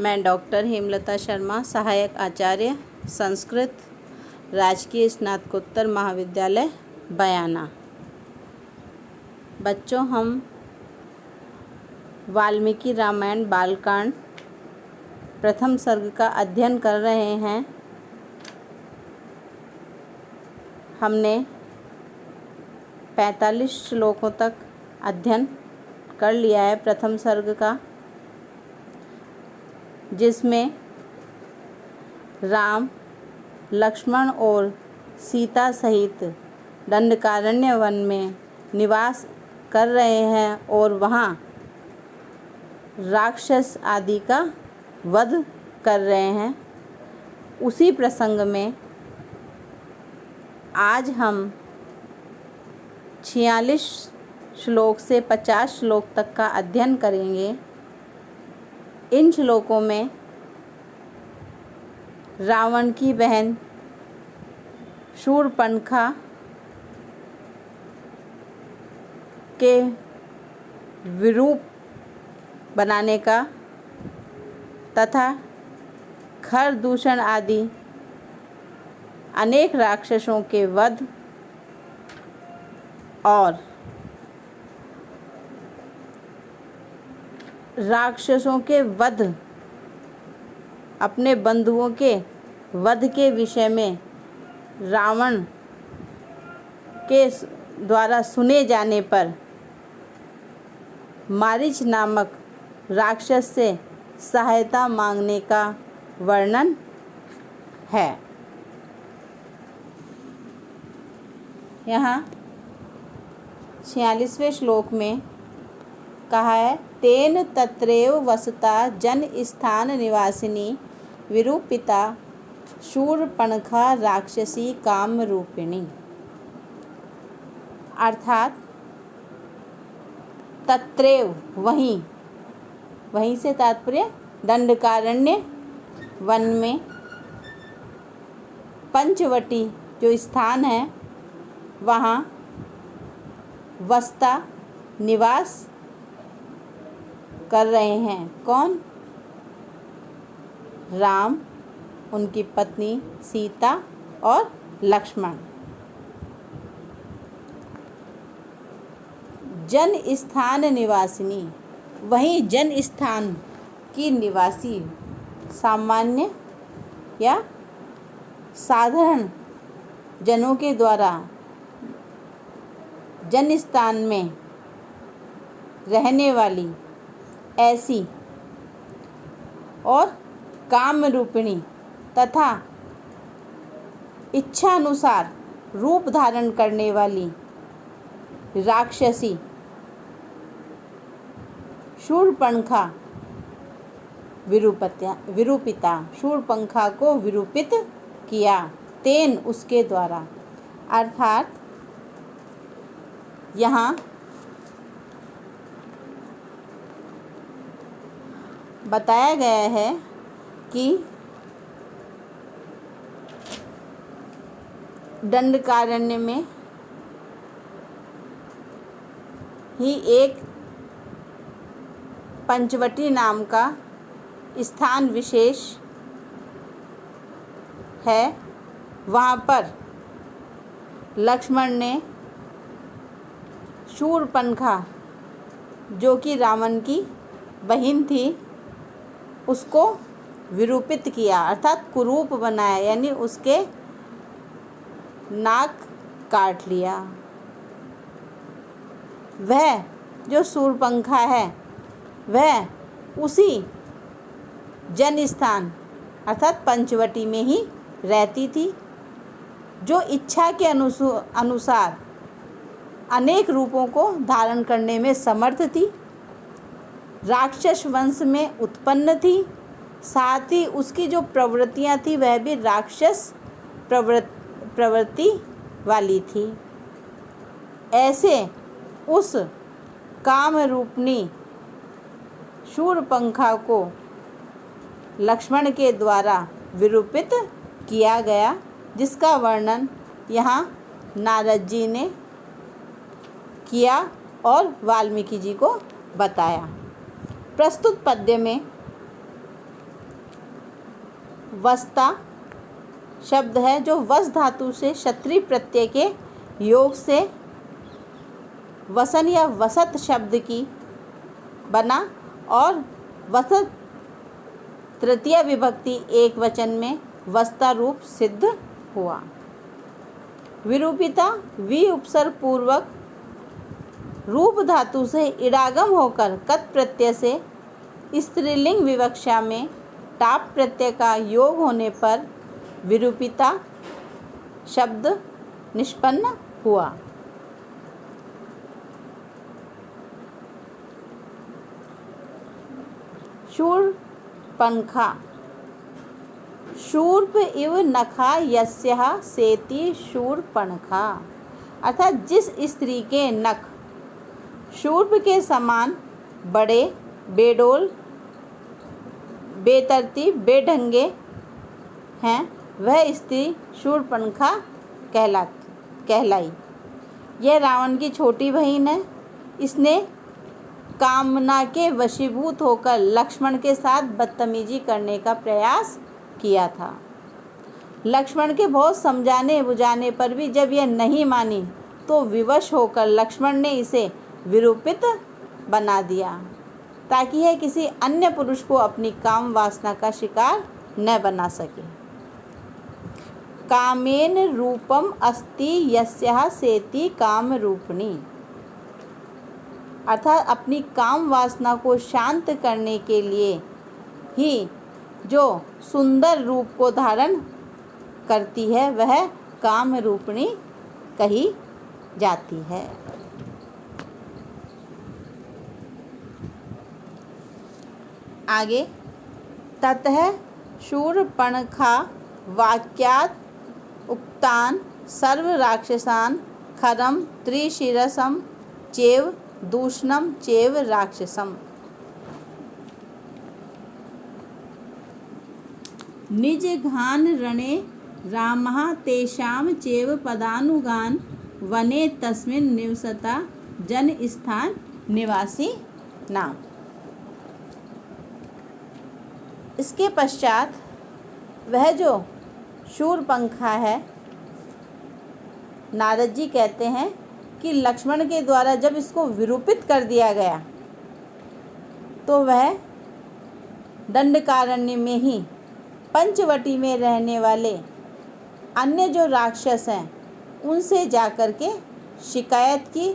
मैं डॉक्टर हेमलता शर्मा, सहायक आचार्य संस्कृत, राजकीय स्नातकोत्तर महाविद्यालय बयाना। बच्चों, हम वाल्मीकि रामायण बालकांड प्रथम सर्ग का अध्ययन कर रहे हैं। हमने 45 श्लोकों तक अध्ययन कर लिया है प्रथम सर्ग का, जिसमें राम, लक्ष्मण और सीता सहित दंडकारण्य वन में निवास कर रहे हैं और वहाँ राक्षस आदि का वध कर रहे हैं। उसी प्रसंग में आज हम 46 श्लोक से 50 श्लोक तक का अध्ययन करेंगे। इन श्लोकों में रावण की बहन शूर्पणखा के विरूप बनाने का तथा खरदूषण आदि अनेक राक्षसों के वध और राक्षसों के वध, अपने बंधुओं के वध के विषय में रावण के द्वारा सुने जाने पर मारीच नामक राक्षस से सहायता मांगने का वर्णन है। यहाँ 46वें श्लोक में कहा है, तेन तत्रैव वसता जन स्थान निवासिनी विरूपिता शूर्पणखा राक्षसी काम रूपिणी। अर्थात तत्रैव वहीं से तात्पर्य दंडकारण्य वन में पंचवटी जो स्थान है वहाँ वसता निवास कर रहे हैं। कौन? राम, उनकी पत्नी सीता और लक्ष्मण। जन स्थान निवासिनी, वहीं जन स्थान की निवासी, सामान्य या साधारण जनों के द्वारा जन स्थान में रहने वाली ऐसी और काम रूपिणी तथा इच्छानुसार रूप धारण करने वाली राक्षसी शूर्पणखा विरूपिता, शूर्पणखा को विरूपित किया, तेन उसके द्वारा। अर्थात यहाँ बताया गया है कि दंडकारण्य में ही एक पंचवटी नाम का स्थान विशेष है। वहाँ पर लक्ष्मण ने शूर्पणखा, जो कि रावण की बहन थी, उसको विरूपित किया, अर्थात कुरूप बनाया, यानी उसके नाक काट लिया। वह जो शूर्पणखा है वह उसी जन स्थान अर्थात पंचवटी में ही रहती थी, जो इच्छा के अनुसार अनेक रूपों को धारण करने में समर्थ थी, राक्षस वंश में उत्पन्न थी, साथ ही उसकी जो प्रवृत्तियाँ थी वह भी राक्षस प्रवृत्ति वाली थी। ऐसे उस काम रूपनी शूर्पणखा को लक्ष्मण के द्वारा विरूपित किया गया, जिसका वर्णन यहाँ नारद जी ने किया और वाल्मीकि जी को बताया। प्रस्तुत पद्य में वस्ता शब्द है जो वस धातु से क्षत्रिय प्रत्यय के योग से वसन या वसत शब्द की बना और वसत तृतीय विभक्ति एक वचन में वस्ता रूप सिद्ध हुआ। विरूपिता वी उपसर्ग पूर्वक रूप धातु से इडागम होकर कत प्रत्यय से स्त्रीलिंग विवक्षा में टाप प्रत्यय का योग होने पर विरूपिता शब्द निष्पन्न हुआ। शूर्पणखा शूर्प इव नखा यस्यः सेति शूर्पणखा, अर्थात जिस स्त्री के नख शूर्प के समान बड़े, बेडोल, बेतरतीब, बेढंगे हैं, वह स्त्री शूर्पणखा कहलाई। यह रावण की छोटी बहन है। इसने कामना के वशीभूत होकर लक्ष्मण के साथ बदतमीजी करने का प्रयास किया था। लक्ष्मण के बहुत समझाने बुझाने पर भी जब यह नहीं मानी तो विवश होकर लक्ष्मण ने इसे विरूपित बना दिया ताकि यह किसी अन्य पुरुष को अपनी काम वासना का शिकार न बना सके। कामेन रूपम अस्ति यस्याः सेति काम रूपिणी, अर्थात अपनी काम वासना को शांत करने के लिए ही जो सुंदर रूप को धारण करती है वह काम रूपिणी कही जाती है। आगे ततः शूर्पणखा वाक्यात् उक्तान सर्व राक्षसान खरम त्रिशिरसम चेव दूषणम चेव राक्षसम। निज घान रणे रामः तेषां चेव पदानुगान वने तस्मिन् निवसता जन स्थान निवासी नाम। इसके पश्चात वह जो शूर्पणखा है, नारद जी कहते हैं कि लक्ष्मण के द्वारा जब इसको विरूपित कर दिया गया तो वह दंडकारण्य में ही पंचवटी में रहने वाले अन्य जो राक्षस हैं उनसे जाकर के शिकायत की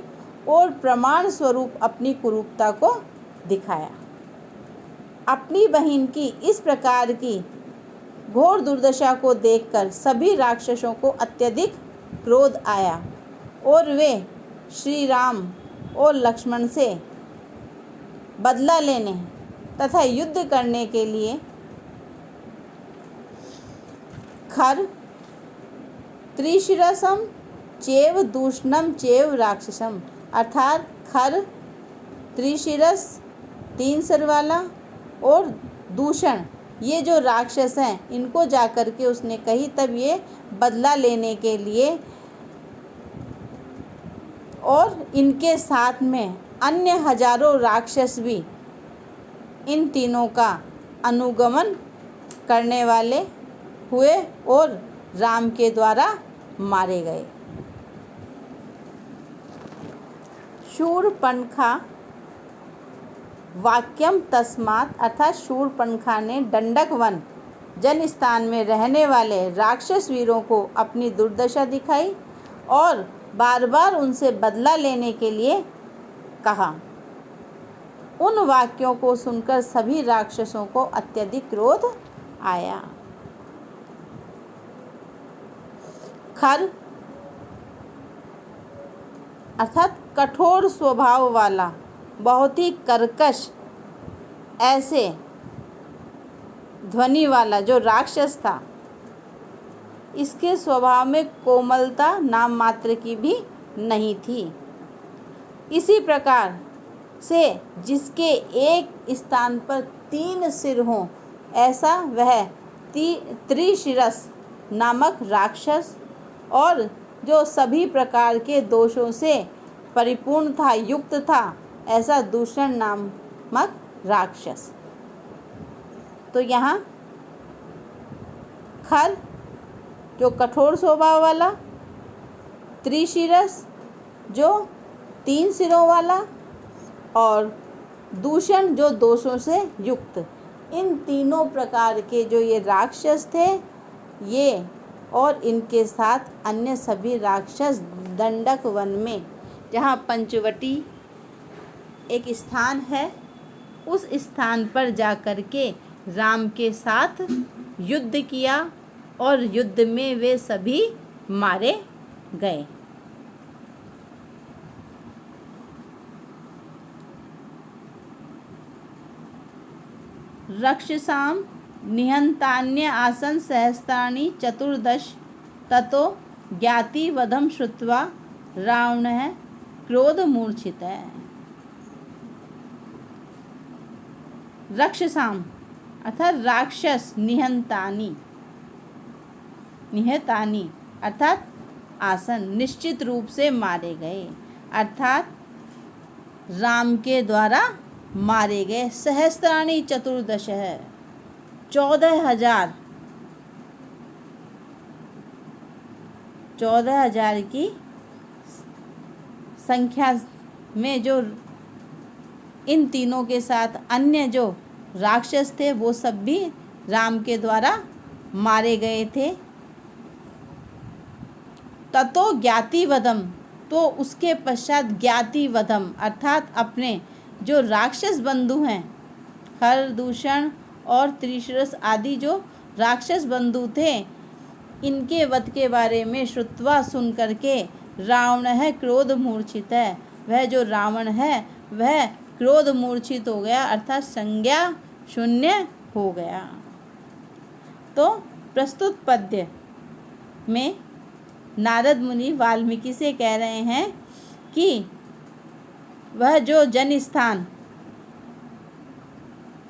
और प्रमाण स्वरूप अपनी कुरूपता को दिखाया। अपनी बहन की इस प्रकार की घोर दुर्दशा को देखकर सभी राक्षसों को अत्यधिक क्रोध आया और वे श्री राम और लक्ष्मण से बदला लेने तथा युद्ध करने के लिए खर त्रिशिरसम चेव दूषणम चेव राक्षसम, अर्थात खर त्रिशिरस 3 सिर वाला और दूषण ये जो राक्षस हैं इनको जाकर के उसने कही। तब ये बदला लेने के लिए और इनके साथ में अन्य हजारों राक्षस भी इन तीनों का अनुगमन करने वाले हुए और राम के द्वारा मारे गए। शूर्पणखा वाक्यम तस्मात्, अर्थात शूर्पणखा ने दंडक वन जन स्थान में रहने वाले राक्षस वीरों को अपनी दुर्दशा दिखाई और बार बार उनसे बदला लेने के लिए कहा। उन वाक्यों को सुनकर सभी राक्षसों को अत्यधिक क्रोध आया। खर अर्थात कठोर स्वभाव वाला, बहुत ही कर्कश ऐसे ध्वनि वाला जो राक्षस था, इसके स्वभाव में कोमलता नाम मात्र की भी नहीं थी। इसी प्रकार से जिसके एक स्थान पर 3 सिर हों ऐसा वह त्रिशिरस नामक राक्षस और जो सभी प्रकार के दोषों से परिपूर्ण था, युक्त था, ऐसा दूषण नामक राक्षस। तो यहाँ खर जो कठोर स्वभाव वाला, त्रिशिरस जो 3 सिरों वाला, और दूषण जो दोषों से युक्त। इन तीनों प्रकार के जो ये राक्षस थे, ये और इनके साथ अन्य सभी राक्षस दंडक वन में, जहाँ पंचवटी एक स्थान है, उस स्थान पर जाकर के राम के साथ युद्ध किया और युद्ध में वे सभी मारे गए। रक्षसाम निहंतान्य आसन सहस्त्राणि चतुर्दश ततो ज्ञातिवधम श्रुत्वा रावणः क्रोधमूर्छितः। रक्षसाम अर्थात राक्षस, निहंतानि अर्थात आसन, निश्चित रूप से मारे गए, अर्थात राम के द्वारा मारे गए। सहस्त्राणि चतुर्दश है, 14,000 की संख्या में जो इन तीनों के साथ अन्य जो राक्षस थे वो सब भी राम के द्वारा मारे गए थे। ततो ज्ञातिवधम, तो उसके पश्चात ज्ञातिवधम अर्थात अपने जो राक्षस बंधु हैं, खर, दूषण और त्रिशिरस आदि जो राक्षस बंधु थे, इनके वध के बारे में श्रुत्वा सुन करके रावण है क्रोध मूर्छित है, वह जो रावण है वह क्रोध मूर्छित हो गया, अर्थात संज्ञा शून्य हो गया। तो प्रस्तुत पद्य में नारद मुनि वाल्मीकि से कह रहे हैं कि वह जो जन स्थान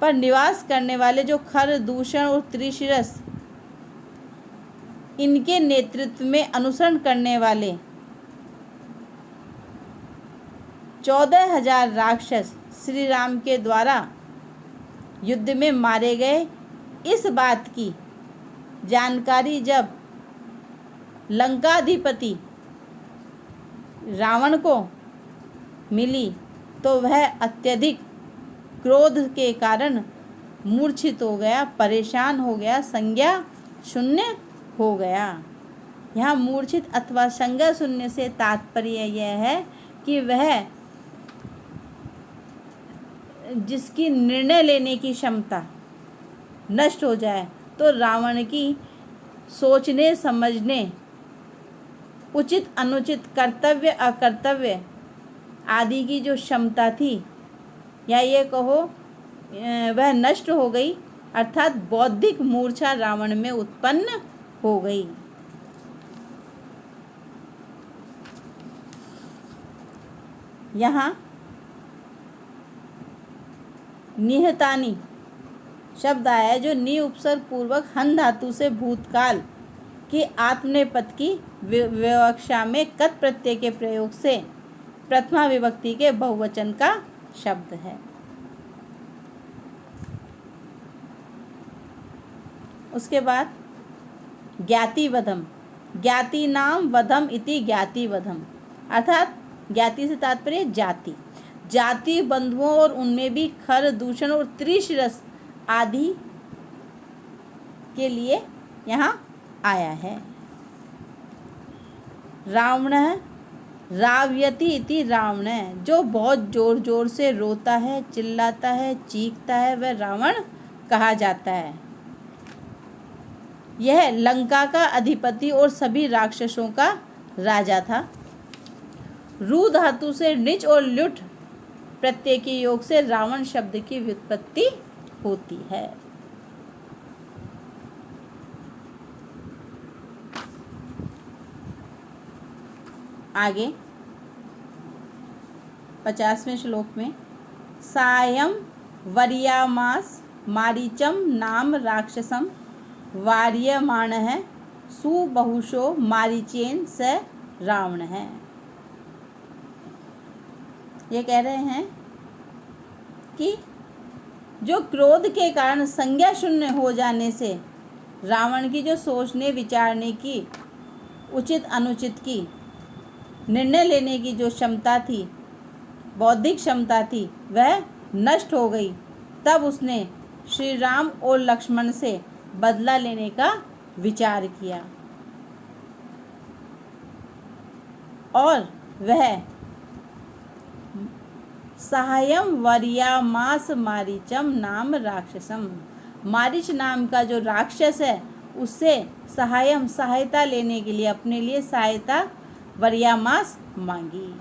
पर निवास करने वाले जो खर, दूषण और त्रिशिरस, इनके नेतृत्व में अनुसरण करने वाले 14,000 राक्षस श्री राम के द्वारा युद्ध में मारे गए। इस बात की जानकारी जब लंकाधिपति रावण को मिली तो वह अत्यधिक क्रोध के कारण मूर्छित हो गया, परेशान हो गया, संज्ञा शून्य हो गया। यहाँ मूर्छित अथवा संज्ञा शून्य से तात्पर्य यह है कि वह जिसकी निर्णय लेने की क्षमता नष्ट हो जाए, तो रावण की सोचने समझने, उचित अनुचित, कर्तव्य अकर्तव्य आदि की जो क्षमता थी, या ये कहो वह नष्ट हो गई, अर्थात बौद्धिक मूर्छा रावण में उत्पन्न हो गई। यहाँ निहतानि शब्द आया है, जो नि उपसर्ग पूर्वक हन धातु से भूतकाल की आत्मनेपद की विवक्षा में कत प्रत्यय के प्रयोग से प्रथमा विभक्ति के बहुवचन का शब्द है। उसके बाद ज्ञातिवधम, ज्ञाति नाम वधम इति ज्ञातिवधम, अर्थात ज्ञाति से तात्पर्य जाति, जाति बंधुओं और उनमें भी खर, दूषण और त्रिशिरस आदि के लिए यहाँ आया है। रावण राव्यति इति रावण, जो बहुत जोर जोर से रोता है, चिल्लाता है, चीखता है, वह रावण कहा जाता है। यह लंका का अधिपति और सभी राक्षसों का राजा था। रू धातु से निच और ल्युट प्रत्यय के योग से रावण शब्द की व्युत्पत्ति होती है। आगे 50वें श्लोक में सायं वर्यामास मारीचम नाम राक्षसम वार्यमाण है सुबहुशो मारीचेन स रावण है। ये कह रहे हैं कि जो क्रोध के कारण संज्ञा शून्य हो जाने से रावण की जो सोचने विचारने की, उचित अनुचित की, निर्णय लेने की जो क्षमता थी, बौद्धिक क्षमता थी, वह नष्ट हो गई। तब उसने श्री राम और लक्ष्मण से बदला लेने का विचार किया और वह सहायम वर्यामास मारीचम नाम राक्षसम, मारीच नाम का जो राक्षस है उससे सहायता लेने के लिए, अपने लिए सहायता वर्यामास मांगी।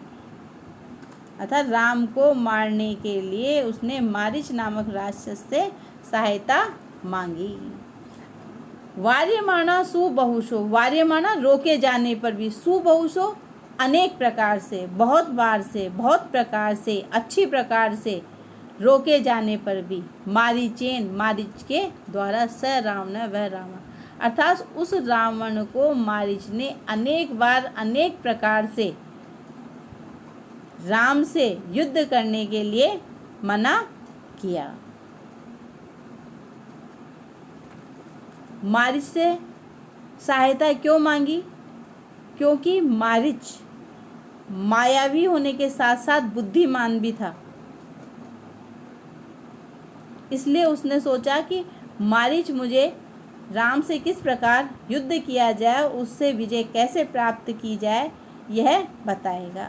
अर्थात राम को मारने के लिए उसने मारीच नामक राक्षस से सहायता मांगी। वार्यमाणा सुबहुशो, वार्यमाणा रोके जाने पर भी, सुबहुशो अनेक प्रकार से, बहुत बार से, बहुत प्रकार से, अच्छी प्रकार से रोके जाने पर भी, मारीचेन मारीच के द्वारा, स रावण वह रावण, अर्थात उस रावण को मारीच ने अनेक बार अनेक प्रकार से राम से युद्ध करने के लिए मना किया। मारीच से सहायता क्यों मांगी? क्योंकि मारीच मायावी होने के साथ साथ बुद्धिमान भी था। इसलिए उसने सोचा कि मारीच मुझे राम से किस प्रकार युद्ध किया जाए, उससे विजय कैसे प्राप्त की जाए, यह बताएगा।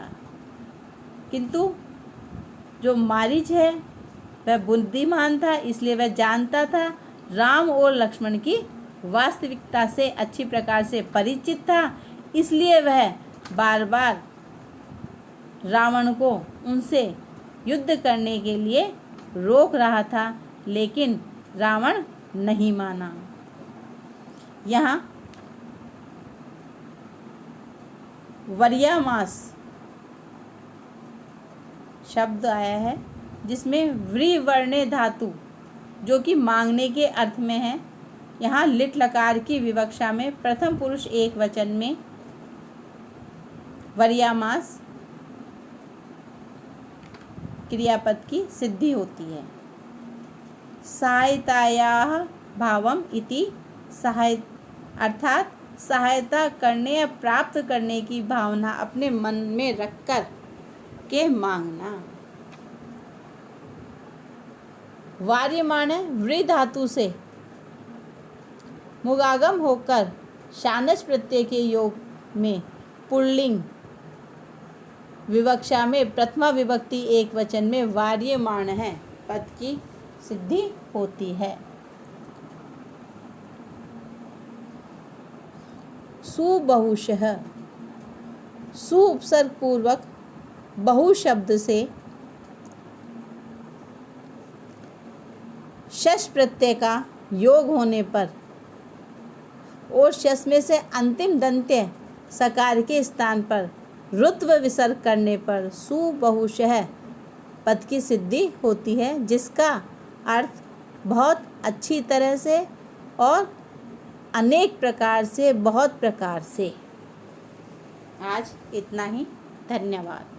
किंतु जो मारीच है वह बुद्धिमान था, इसलिए वह जानता था, राम और लक्ष्मण की वास्तविकता से अच्छी प्रकार से परिचित था। इसलिए वह बार बार रावण को उनसे युद्ध करने के लिए रोक रहा था, लेकिन रावण नहीं माना। यहाँ वर्यामास शब्द आया है जिसमें व्रीवर्णे धातु जो कि मांगने के अर्थ में है। यहाँ लिट लकार की विवक्षा में प्रथम पुरुष एक वचन में वर्यामास क्रियापद की सिद्धि होती है। सहायतायाः भावम इति, अर्थात सहायता करने या प्राप्त करने की भावना अपने मन में रखकर के मांगना। वार्यमाण व्री धातु से मुगागम होकर शानच प्रत्यय के योग में पुल्लिंग विवक्षा में प्रथमा विभक्ति एक वचन में वार्यमाण है पद की सिद्धि होती है। सुबहुशः, सु उपसर्ग पूर्वक बहु शब्द से शश प्रत्यय का योग होने पर और शश में से अंतिम दंत्य सकार के स्थान पर रुत्व विसर्ग करने पर सुबहुशः पद की सिद्धि होती है, जिसका अर्थ बहुत अच्छी तरह से और अनेक प्रकार से, बहुत प्रकार से। आज इतना ही, धन्यवाद।